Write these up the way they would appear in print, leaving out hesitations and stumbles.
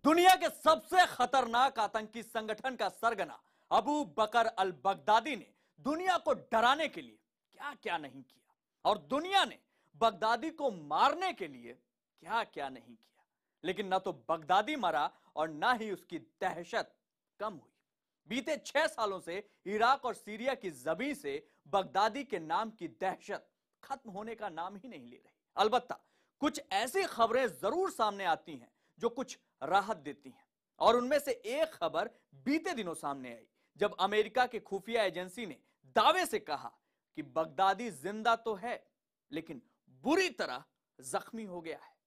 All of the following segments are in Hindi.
दुनिया के सबसे खतरनाक आतंकी संगठन का सरगना अबू बकर अल बगदादी ने दुनिया को डराने के लिए क्या क्या नहीं किया और दुनिया ने बगदादी को मारने के लिए क्या क्या नहीं किया। लेकिन न तो बगदादी मरा और न ही उसकी दहशत कम हुई। बीते 6 सालों से इराक और सीरिया की जमीन से बगदादी के नाम की दहशत खत्म होने का नाम ही नहीं ले रही। अलबत्ता कुछ ऐसी खबरें जरूर सामने आती हैं जो कुछ राहत देती हैं, और उनमें से एक खबर बीते दिनों सामने आई जब अमेरिका की खुफिया एजेंसी ने दावे से कहा कि बगदादी जिंदा तो है लेकिन बुरी तरह जख्मी हो गया है।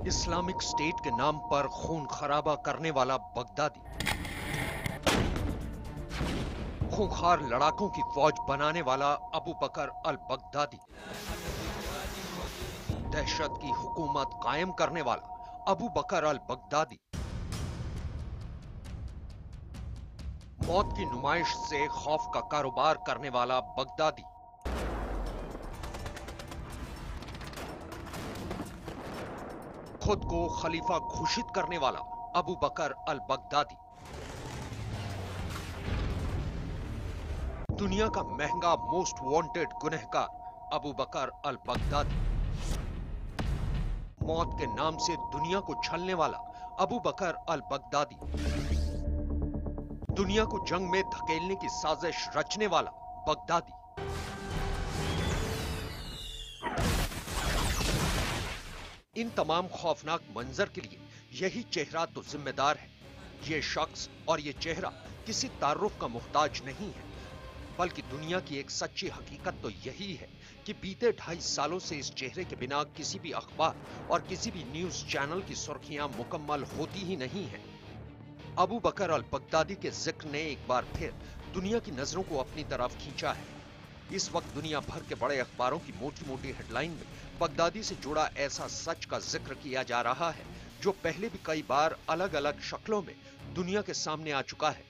इस्लामिक स्टेट के नाम पर खून खराबा करने वाला बगदादी, खूंखार लड़ाकों की फौज बनाने वाला अबू बकर अल बगदादी, दहशत की हुकूमत कायम करने वाला अबू बकर अल बगदादी, मौत की नुमाइश से खौफ का कारोबार करने वाला बगदादी, खुद को खलीफा घोषित करने वाला अबू बकर अल बगदादी, दुनिया का महंगा मोस्ट वांटेड गुनहगार अबू बकर अल बगदादी, मौत के नाम से दुनिया को छलने वाला अबू बकर अल बगदादी, दुनिया को जंग में धकेलने की साजिश रचने वाला बगदादी, इन तमाम खौफनाक मंजर के लिए यही चेहरा तो जिम्मेदार है। ये शख्स और ये चेहरा किसी तारुफ का मुहताज नहीं है, बल्कि दुनिया की एक सच्ची हकीकत तो यही है कि बीते 2.5 सालों से इस चेहरे के बिना किसी भी अखबार और किसी भी न्यूज चैनल की सुर्खियां मुकम्मल होती ही नहीं है। अबू बकर अल बगदादी के जिक्र ने एक बार फिर दुनिया की नजरों को अपनी तरफ खींचा है। इस वक्त दुनिया भर के बड़े अखबारों की मोटी मोटी हेडलाइन में बगदादी से जुड़ा ऐसा सच का जिक्र किया जा रहा है जो पहले भी कई बार अलग अलग शक्लों में दुनिया के सामने आ चुका है,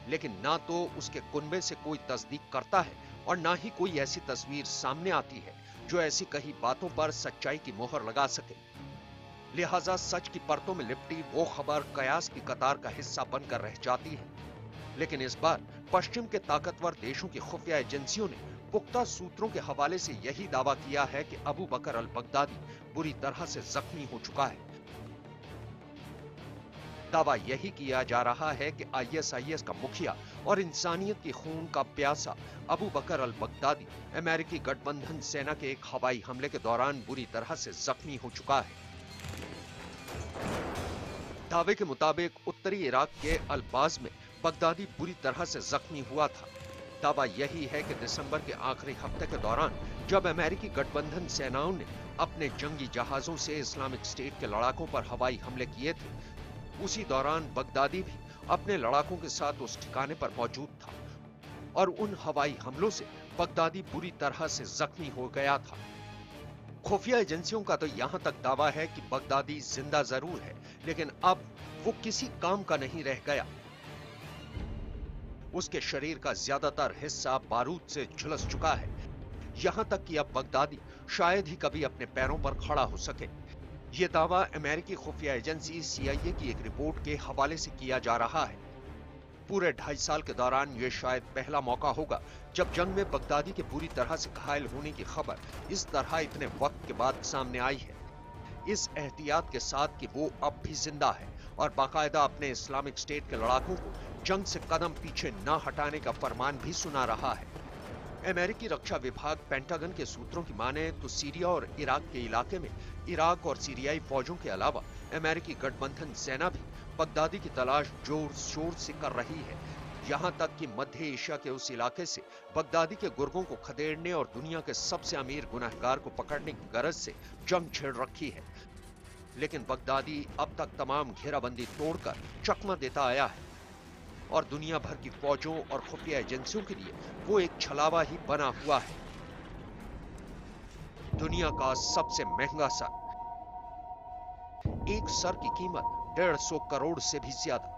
लेकिन ना तो उसके कुनबे से कोई तस्दीक करता है और ना ही कोई ऐसी तस्वीर सामने आती है जो ऐसी कही बातों पर सच्चाई की मोहर लगा सके। लिहाजा सच की परतों में लिपटी वो खबर कयास की कतार का हिस्सा बनकर रह जाती है। लेकिन इस बार पश्चिम के ताकतवर देशों की खुफिया एजेंसियों ने पुख्ता सूत्रों के हवाले से यही दावा किया है कि अबू बकर अल बगदादी बुरी तरह से जख्मी हो चुका है। दावा यही किया जा रहा है कि ISIS का मुखिया और इंसानियत की खून का प्यासा अबू बकर अल बगदादी अमेरिकी गठबंधन सेना के एक हवाई हमले के दौरान बुरी तरह से जख्मी हो चुका है। दावे के मुताबिक उत्तरी इराक के अलबाज में बगदादी बुरी तरह से जख्मी हुआ था। दावा यही है कि दिसंबर के आखिरी हफ्ते के दौरान जब अमेरिकी गठबंधन सेनाओं ने अपने जंगी जहाजों से इस्लामिक स्टेट के लड़ाकों पर हवाई हमले किए थे, उसी दौरान बगदादी भी अपने लड़ाकों के साथ उस ठिकाने पर मौजूद था और उन हवाई हमलों से बगदादी बुरी तरह से जख्मी हो गया था। खुफिया एजेंसियों का तो यहां तक दावा है कि बगदादी जिंदा जरूर है, लेकिन अब वो किसी काम का नहीं रह गया। उसके शरीर का ज्यादातर हिस्सा बारूद से झुलस चुका है, यहां तक कि अब बगदादी शायद ही कभी अपने पैरों पर खड़ा हो सके। यह दावा अमेरिकी खुफिया एजेंसी CIA की एक रिपोर्ट के हवाले से किया जा रहा है। पूरे 2.5 साल के दौरान यह शायद पहला मौका होगा जब जंग में बगदादी के बुरी तरह से घायल होने की खबर इस तरह इतने वक्त के बाद सामने आई है। इस एहतियात के साथ कि वो अब भी जिंदा है और बाकायदा अपने इस्लामिक स्टेट के लड़ाकों को जंग से कदम पीछे न हटाने का फरमान भी सुना रहा है। अमेरिकी रक्षा विभाग पेंटागन के सूत्रों की माने तो सीरिया और इराक के इलाके में इराक और सीरियाई फौजों के अलावा अमेरिकी गठबंधन सेना भी बगदादी की तलाश जोर शोर से कर रही है। यहां तक कि मध्य एशिया के उस इलाके से बगदादी के गुर्गों को खदेड़ने और दुनिया के सबसे अमीर गुनहगार को पकड़ने की गरज से जंग छेड़ रखी है। लेकिन बगदादी अब तक तमाम घेराबंदी तोड़कर चकमा देता आया है और दुनिया भर की फौजों और खुफिया एजेंसियों के लिए वो एक छलावा ही बना हुआ है। दुनिया का सबसे महंगा सर, एक सर की कीमत 150 करोड़ से भी ज्यादा।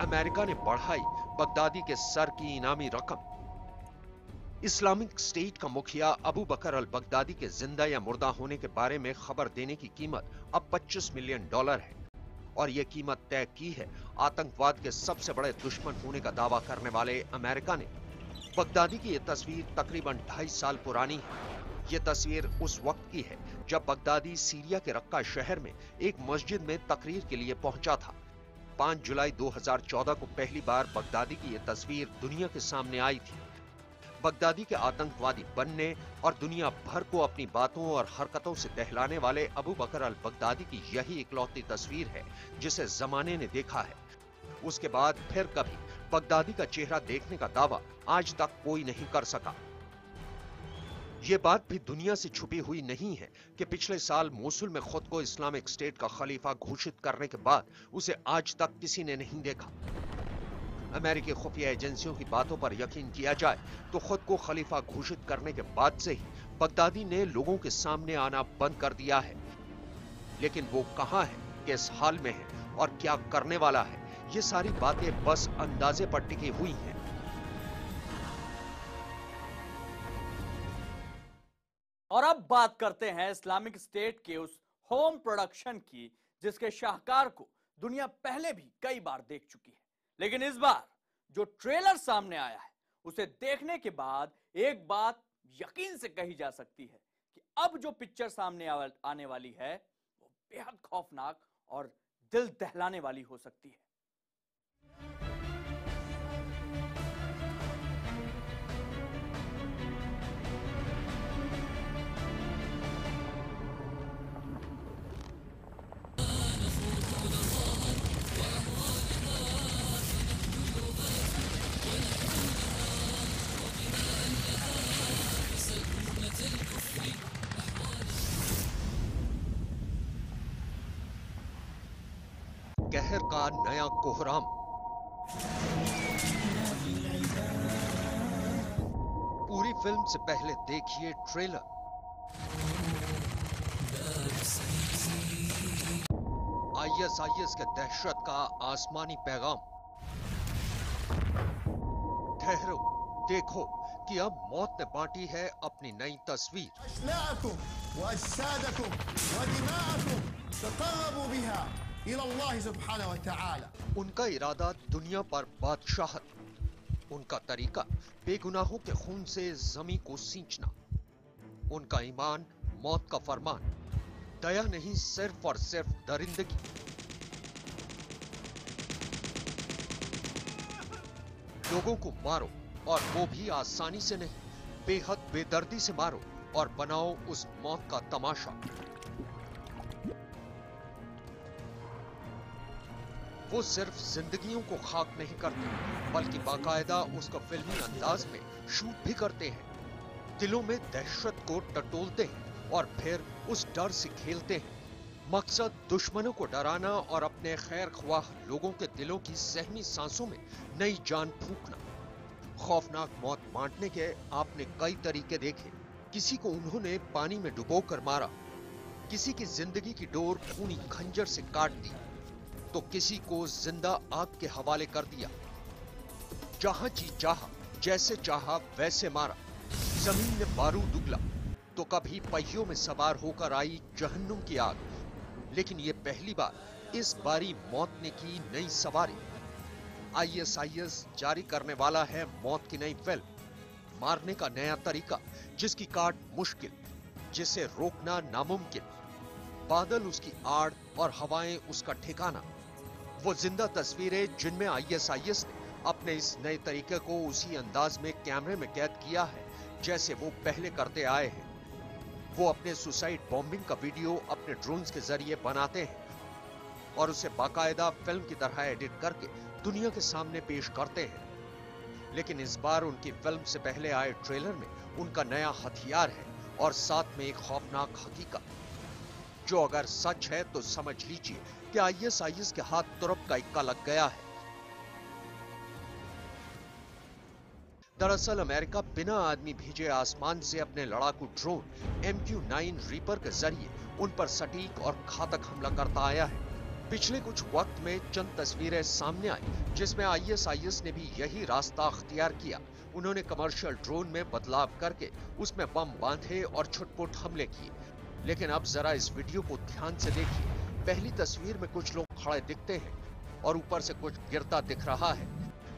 अमेरिका ने बढ़ाई बगदादी के सर की इनामी रकम। इस्लामिक स्टेट का मुखिया अबू बकर अल बगदादी के जिंदा या मुर्दा होने के बारे में खबर देने की कीमत अब $25 मिलियन है और यह कीमत तय की है आतंकवाद के सबसे बड़े दुश्मन होने का दावा करने वाले अमेरिका ने। बगदादी की यह तस्वीर तकरीबन 2.5 साल पुरानी है। यह तस्वीर उस वक्त की है जब बगदादी सीरिया के रक्का शहर में एक मस्जिद में तकरीर के लिए पहुंचा था। 5 जुलाई 2014 को पहली बार बगदादी की यह तस्वीर दुनिया के सामने आई थी। बगदादी के आतंकवादी बनने और दुनिया भर को अपनी बातों और हरकतों से दहलाने वाले अबू बकर अल बगदादी की यही इकलौती तस्वीर है जिसे जमाने ने देखा है। उसके बाद फिर कभी बगदादी का चेहरा देखने का दावा आज तक कोई नहीं कर सका। ये बात भी दुनिया से छुपी हुई नहीं है कि पिछले साल मोसुल में खुद को इस्लामिक स्टेट का खलीफा घोषित करने के बाद उसे आज तक किसी ने नहीं देखा। अमेरिकी खुफिया एजेंसियों की बातों पर यकीन किया जाए तो खुद को खलीफा घोषित करने के बाद से ही बगदादी ने लोगों के सामने आना बंद कर दिया है। लेकिन वो कहां है, किस हाल में है और क्या करने वाला है, ये सारी बातें बस अंदाजे पर टिकी हुई हैं। और अब बात करते हैं इस्लामिक स्टेट के उस होम प्रोडक्शन की जिसके शाहकार को दुनिया पहले भी कई बार देख चुकी है। लेकिन इस बार जो ट्रेलर सामने आया है उसे देखने के बाद एक बात यकीन से कही जा सकती है कि अब जो पिक्चर सामने आने वाली है वो बेहद खौफनाक और दिल दहलाने वाली हो सकती है। कहर का नया कोहराम। पूरी फिल्म से पहले देखिए ट्रेलर। आईएसआईएस के दहशत का आसमानी पैगाम। ठहरो, देखो कि अब मौत ने बांटी है अपनी नई तस्वीर। उनका इरादा दुनिया पर बादशाहत, उनका तरीका बेगुनाहों के खून से जमीन को सींचना, उनका ईमान मौत का फरमान, दया नहीं सिर्फ और सिर्फ दरिंदगी। लोगों को मारो और वो भी आसानी से नहीं, बेहद बेदर्दी से मारो और बनाओ उस मौत का तमाशा। वो सिर्फ जिंदगियों को खाक नहीं करते बल्कि बाकायदा उसका फिल्मी अंदाज में शूट भी करते हैं। दिलों में दहशत को टटोलते हैं और फिर उस डर से खेलते हैं। मकसद दुश्मनों को डराना और अपने खैर ख्वाह लोगों के दिलों की सहमी सांसों में नई जान फूंकना। खौफनाक मौत बांटने के आपने कई तरीके देखे। किसी को उन्होंने पानी में डुबोकर मारा, किसी की जिंदगी की डोर खूनी खंजर से काट दी, तो किसी को जिंदा आग के हवाले कर दिया। जहां जी चाहा, जैसे चाहा वैसे मारा। जमीन में बारूद उगला तो कभी पहियों में सवार होकर आई जहन्नुम की आग। लेकिन ये पहली बार इस बारी मौत ने की नई सवारी। आईएसआईएस जारी करने वाला है मौत की नई फिल्म, मारने का नया तरीका जिसकी काट मुश्किल, जिसे रोकना नामुमकिन। बादल उसकी आड़ और हवाएं उसका ठिकाना। वो जिंदा तस्वीरें जिनमें आईएसआईएस ने अपने इस नए तरीके को उसी अंदाज में कैमरे में कैद किया है जैसे वो पहले करते आए हैं। वो अपने सुसाइड बॉम्बिंग का वीडियो अपने ड्रोन्स के जरिए बनाते हैं। और उसे बाकायदा फिल्म की तरह एडिट करके दुनिया के सामने पेश करते हैं। लेकिन इस बार उनकी फिल्म से पहले आए ट्रेलर में उनका नया हथियार है और साथ में एक खौफनाक हकीकत, जो अगर सच है तो समझ लीजिए कि आईएसआईएस के हाथ तुरप का इक्का लग गया है। दरअसल अमेरिका बिना आदमी भेजे आसमान से अपने लड़ाकू ड्रोन MQ-9 रीपर के जरिए उन पर सटीक और घातक हमला करता आया है। पिछले कुछ वक्त में चंद तस्वीरें सामने आई जिसमें आईएसआईएस ने भी यही रास्ता अख्तियार किया। उन्होंने कमर्शियल ड्रोन में बदलाव करके उसमें बम बांधे और छुटपुट हमले किए। लेकिन अब जरा इस वीडियो को ध्यान से देखिए। पहली तस्वीर में कुछ लोग खड़े दिखते हैं और ऊपर से कुछ गिरता दिख रहा है।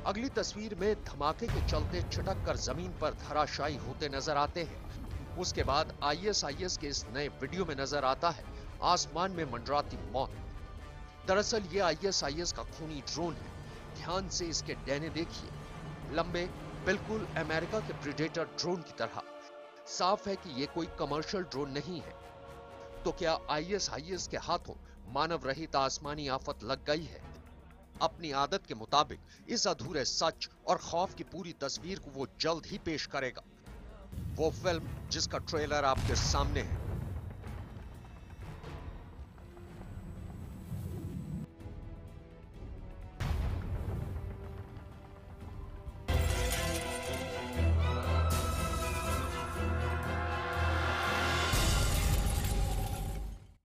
अगली तस्वीर में धमाके के चलते छिटक कर जमीन पर धराशायी होते नजर आते हैं। उसके बाद आईएसआईएस के इस नए वीडियो में नजर आता है आसमान में मंडराती मौत। दरअसल ये आईएसआईएस का खूनी ड्रोन है। ध्यान से इसके डैने देखिए, लंबे, बिल्कुल अमेरिका के प्रीडेटर ड्रोन की तरह। साफ है कि ये कोई कमर्शियल ड्रोन नहीं है। तो क्या आईएसआईएस के हाथों मानव रहित आसमानी आफत लग गई है? अपनी आदत के मुताबिक इस अधूरे सच और खौफ की पूरी तस्वीर को वो जल्द ही पेश करेगा। वो फिल्म जिसका ट्रेलर आपके सामने है।